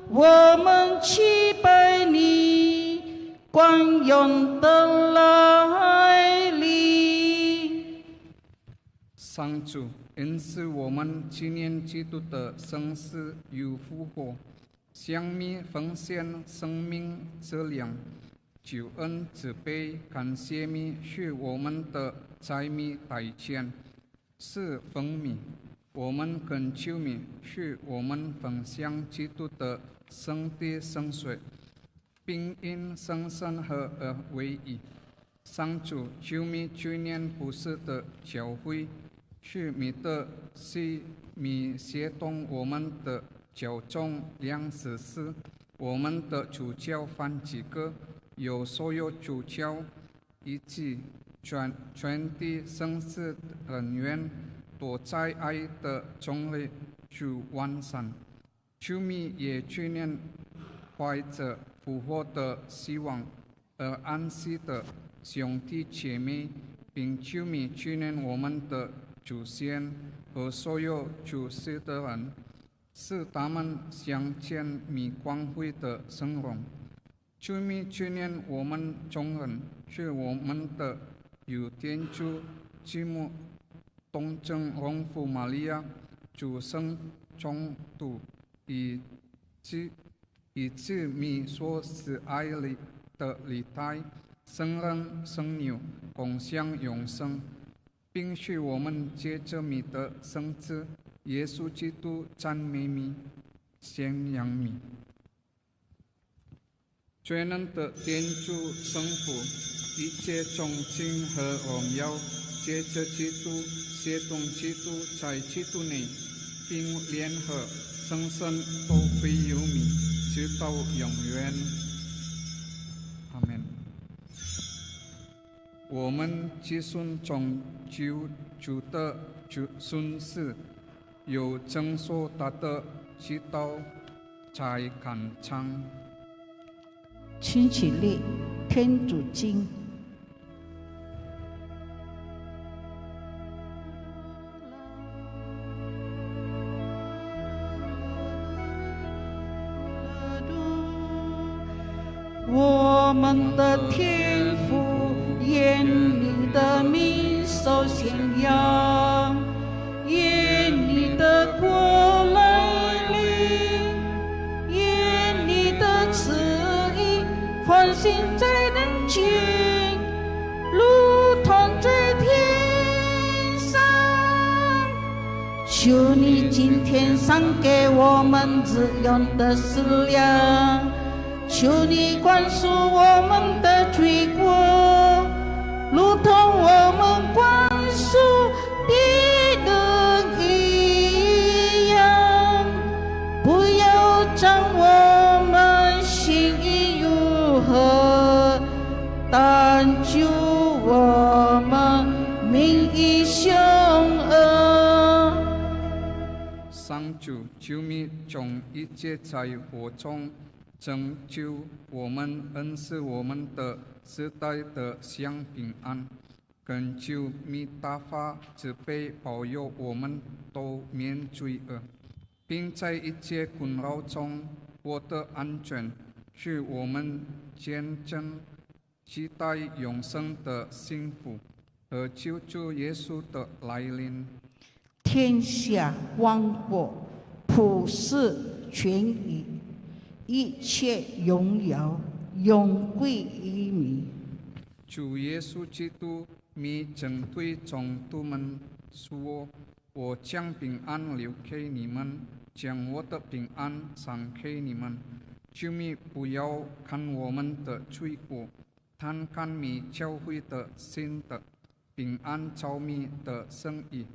S1: 我们期拜你光荣的来临。
S2: 上主，因此我们纪念基督的生死与复活，向你奉献生命之粮，救恩之杯，感谢你是我们的在你台前是分米，我们恳求你是我们分享基督的身体圣血，并因生生合而为一。上主，求你纪念不死的教会，是你的是你协同我们的教宗梁十四，我们的主教梵几各，有所有主教以及全体圣事人员，都在爱的中里去完善。求你也纪念怀着复活的希望而安息的兄弟姐妹，并求你纪念我们的祖先和所有主世的人，使他们相见你光辉的生荣。求你纪念我们众人，是我们的有天主之母东正荣福玛利亚，主圣中度，以致米所喜爱的历代圣人圣女共享永生，并许我们借着米的圣子耶稣基督赞美米、宣扬米。全能的天主圣父，一切崇敬和荣耀借着基督协同基督在基督内，并联合圣神都归有你，直到永远。阿门。我们既顺从主的顺势，有正所达的祈祷，才感唱。
S1: 请起立，天主经。我们的天父，愿你的名受显扬，愿你的国来临，愿你的旨意奉行在人间，如同在天上。求你今天赏给我们日用的食粮，求你宽恕我们的罪过，如同我们宽恕别人一样。不要将我们心意如何，但救我们免于凶恶。
S2: 上主，求你从一切灾祸中拯救我们，恩赐我们的世代的享平安，恳求你大发慈悲，保佑我们都免罪恶，并在一切困扰中获得安全，使我们见证期待永生的幸福和救主耶稣的来临。
S1: 天下万国普世权益，一切荣耀永归于你。
S2: 主耶稣基督，你针对众徒们说：“我将平安留给你们，将我的平安赏给你们。求你不要看我们的罪过，但看你教会的新的平安照密的生意，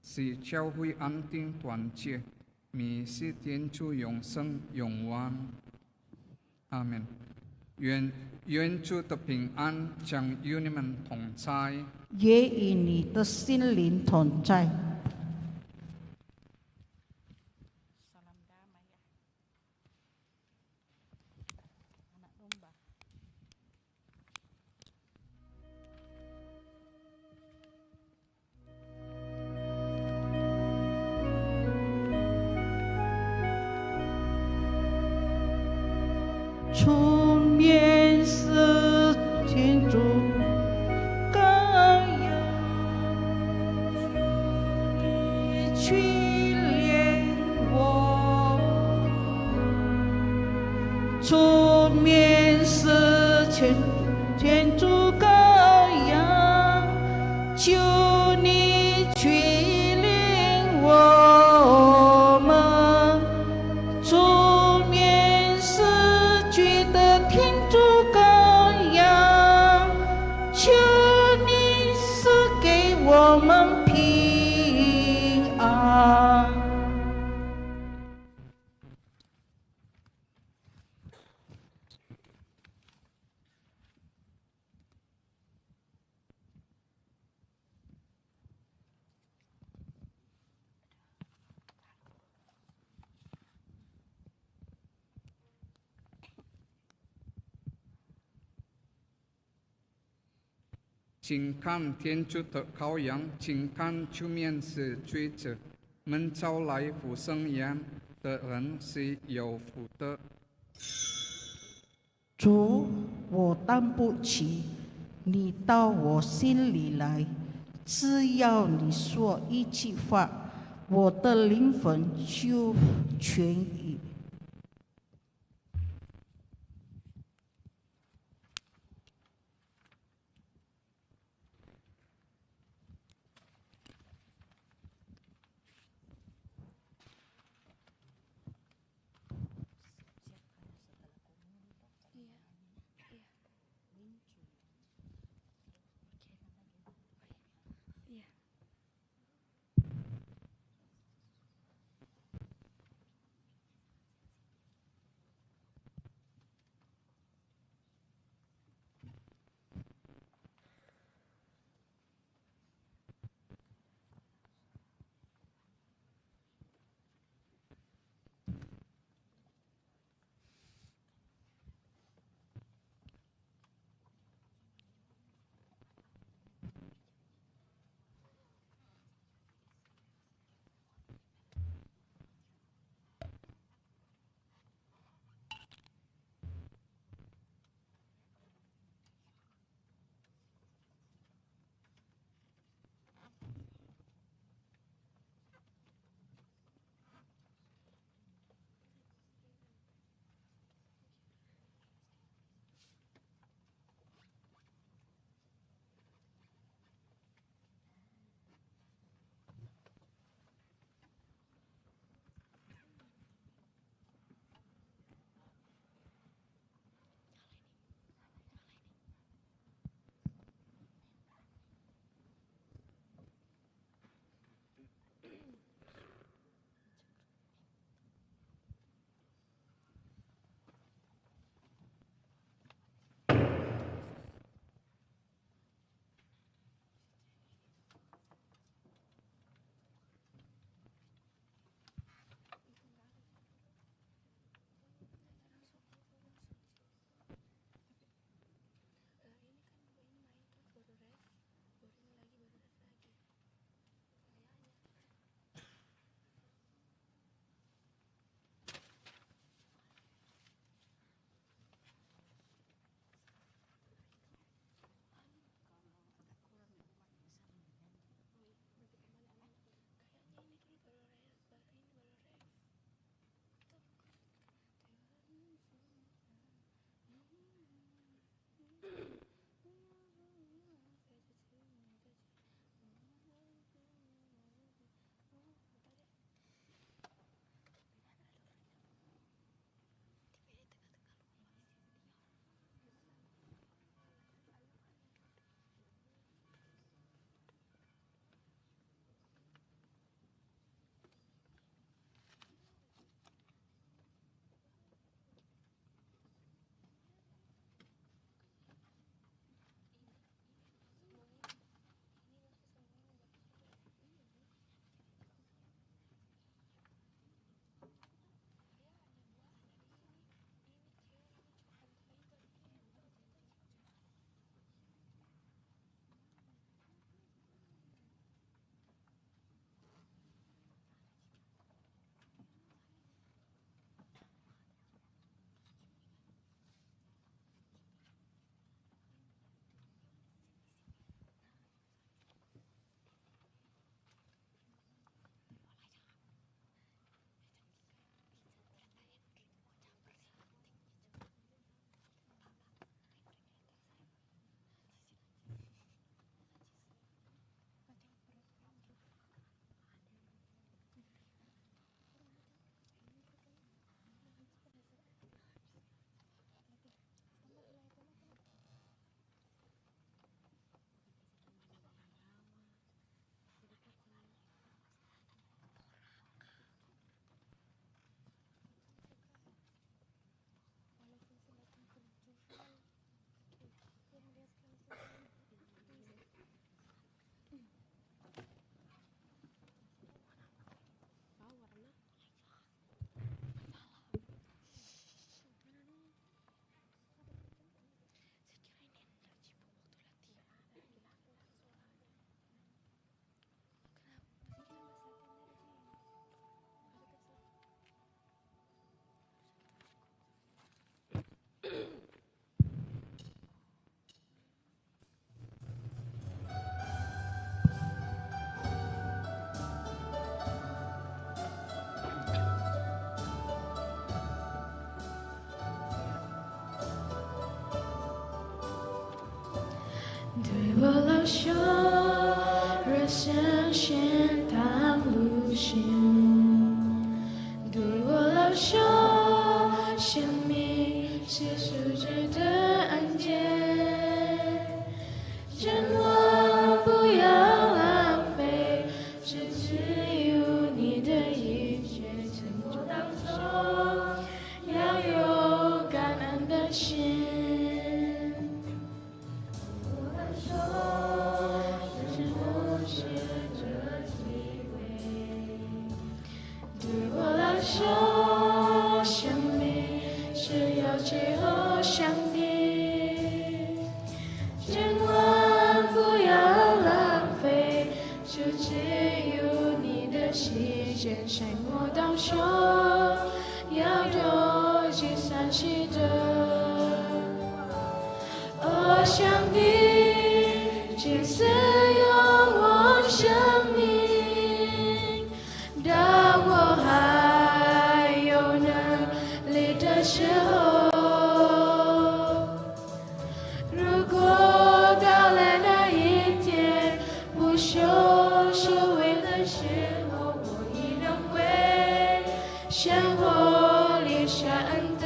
S2: 使教会安定团结，你是天主永生永王。”阿门。愿主的平安将与你们同在，
S1: 也与你的心灵同在。出面是天主羔羊，去怜我。出面是天主羔羊，求你去怜我们。出面是罪的天主羔羊，求你赐给我们平安。
S2: 请看天主的羔羊，请看出面是罪者们招来福生羊的人是有福的。
S1: 主，我担不起，你到我心里来，只要你说一句话，我的灵魂就痊愈。
S6: 老朽，若深陷他路线，对我老朽，生命是素质的案件，真我不要浪费，是只有你的一切，趁我当中要有感恩的心。生命是要最后上帝，千万不要浪费，就只有你的时间，生活当中要有计算记得。哦，上帝，这次用我生命，当我还有能力的时候，如果到了那一天不修修为的时候，我已能为生活留下恩德。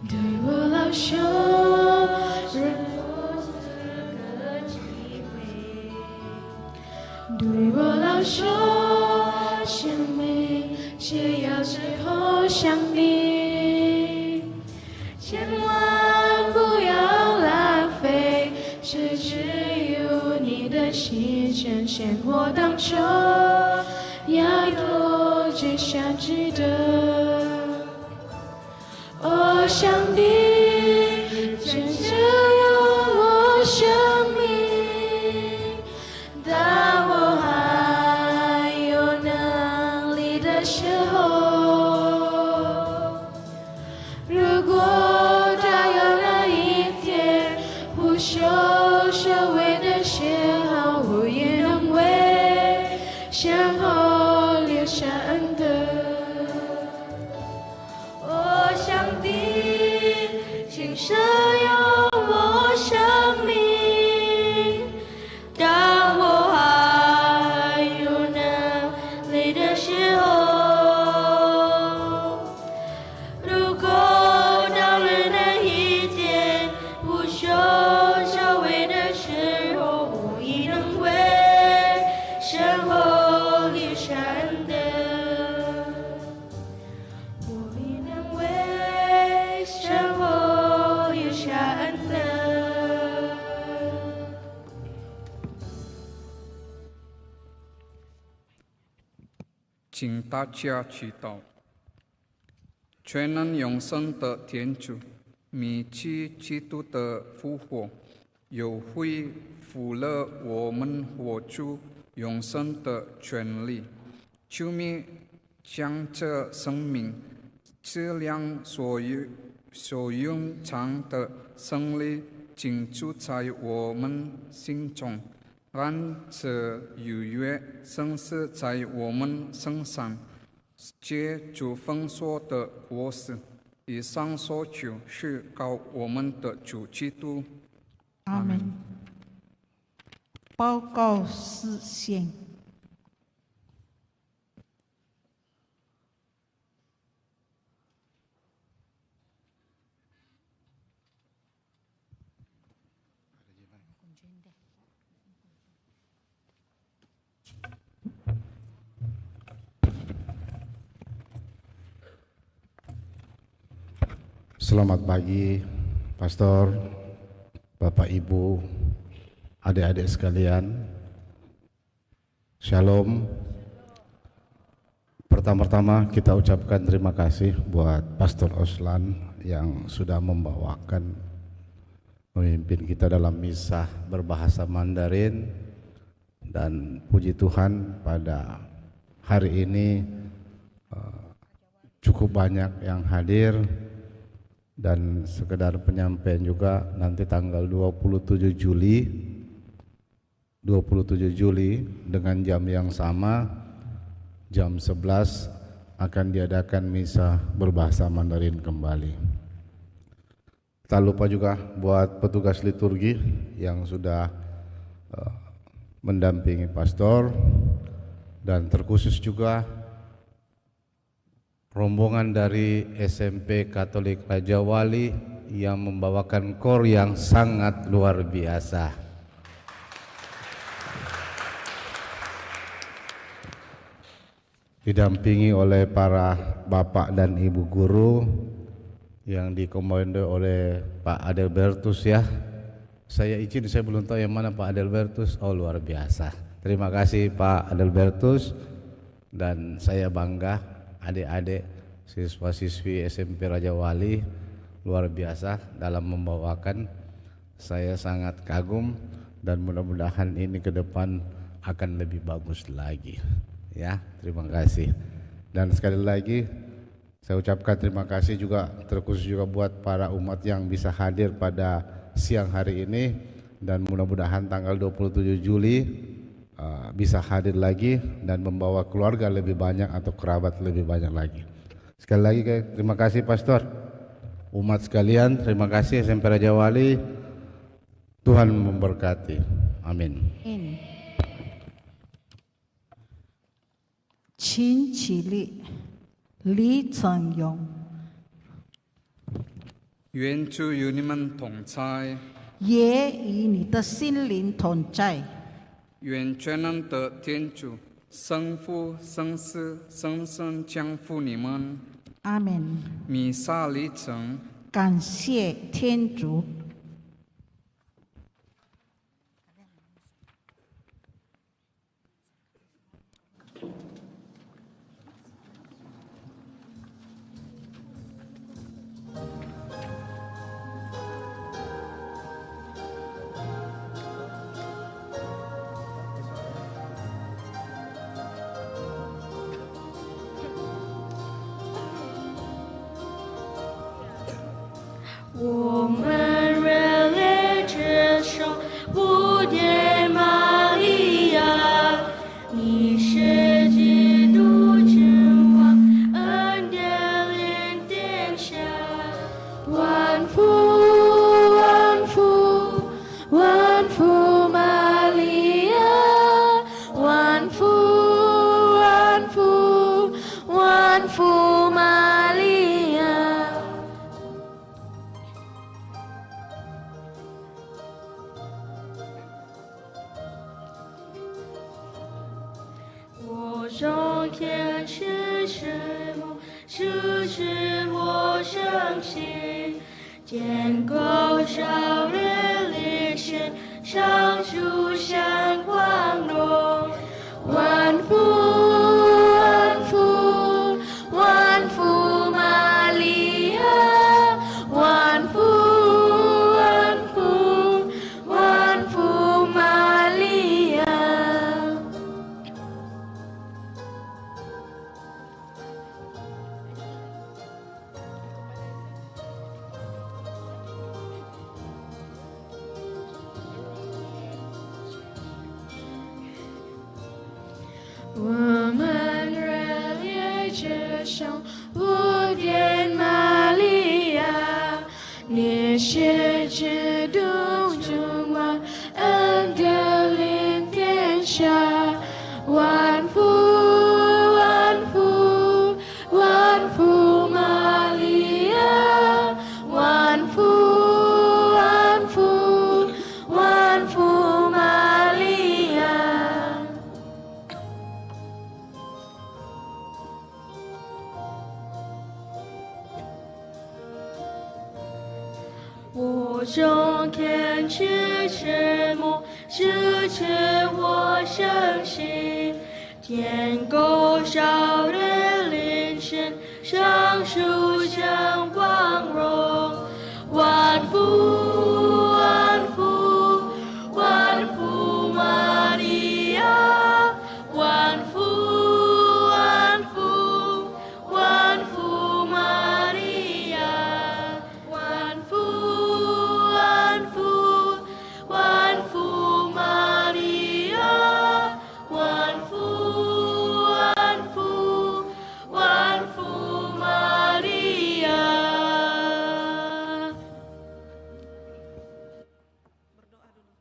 S6: 对我老朽，让我这个机会。对我老朽，生命是要最后上帝，千万不要浪费，是只有你的时间，生活当中要多最想知道。哦，上帝，真正有我生命，当我还有能力的时候，如果到有那一天不修修为的时候，我也能为生活留下恩德。上帝，请赦用我生命，当我还有能力的时候，如果到了那一天不修修为的时候，我已能为生活留下恩德。生活留下恩德。
S2: 请大家祈祷。全能永生的天主，弥基基督的复活，有恢复了我们活出永生的权利，求你将这生命质量所蕴藏的胜利倾注在我们心中，让这愉悦生死在我们身上，借主封锁的果实。以上所求是靠我们的主基督。
S1: 阿门。报告事项。
S7: Selamat pagi, Pastor, Bapak Ibu, adik-adik sekalian. Shalom. Pertama-tama kita ucapkan terima kasih buat Pastor Oslan yang sudah memimpin kita dalam misa berbahasa Mandarin, dan puji Tuhan pada hari ini cukup banyak yang hadir. Dan sekedar penyampaian juga, nanti tanggal 27 Juli dengan jam yang sama, jam 11 akan diadakan misa berbahasa Mandarin kembali. Tak lupa juga buat petugas liturgi yang sudah mendampingi pastor, dan terkhusus juga rombongan dari SMP Katolik Raja Wali yang membawakan kor yang sangat luar biasa. Didampingi oleh para bapak dan ibu guru yang dikomando oleh Pak Adelbertus ya. Saya izin, saya belum tahu yang mana Pak Adelbertus. Oh, luar biasa. Terima kasih Pak Adelbertus, dan saya bangga adik-adik siswa-siswi SMP Raja Wali luar biasa dalam membawakan. Saya sangat kagum dan mudah-mudahan ini ke depan akan lebih bagus lagi. Ya, terima kasih. Dan sekali lagi saya ucapkan terima kasih juga terkhusus juga buat para umat yang bisa hadir pada siang hari ini, dan mudah-mudahan tanggal 27 Juli bisa hadir lagi dan membawa keluarga lebih banyak atau kerabat lebih banyak lagi. Sekali lagi terima kasih Pastor. Umat sekalian, terima kasih SMP Raja Wali. Tuhan memberkati. Amin.
S1: 秦启立、李成勇，
S2: 愿主与你们同在，
S1: 也与你的心灵同在。
S2: 愿全能的天主、圣父、圣子、圣神降福你们。
S1: 阿门。
S2: 弥撒礼成，
S1: 感谢天主。
S6: 我们热烈接受无点玛利亚，你是基督之王，恩典临天下，万福万福万福玛利亚，万福万福万福玛利亚。我中天使之母，是指我相信，天高照日历神，上主向光荣，万福万福万福玛利亚，万福万福万福玛利亚。我们热烈接受无点玛利亚，你是基督之王，恩典临天下，万福万福万福玛利亚，万福万福万福玛利亚。我中天使之母，是指我相信，天高照日临神，上主将光荣，万福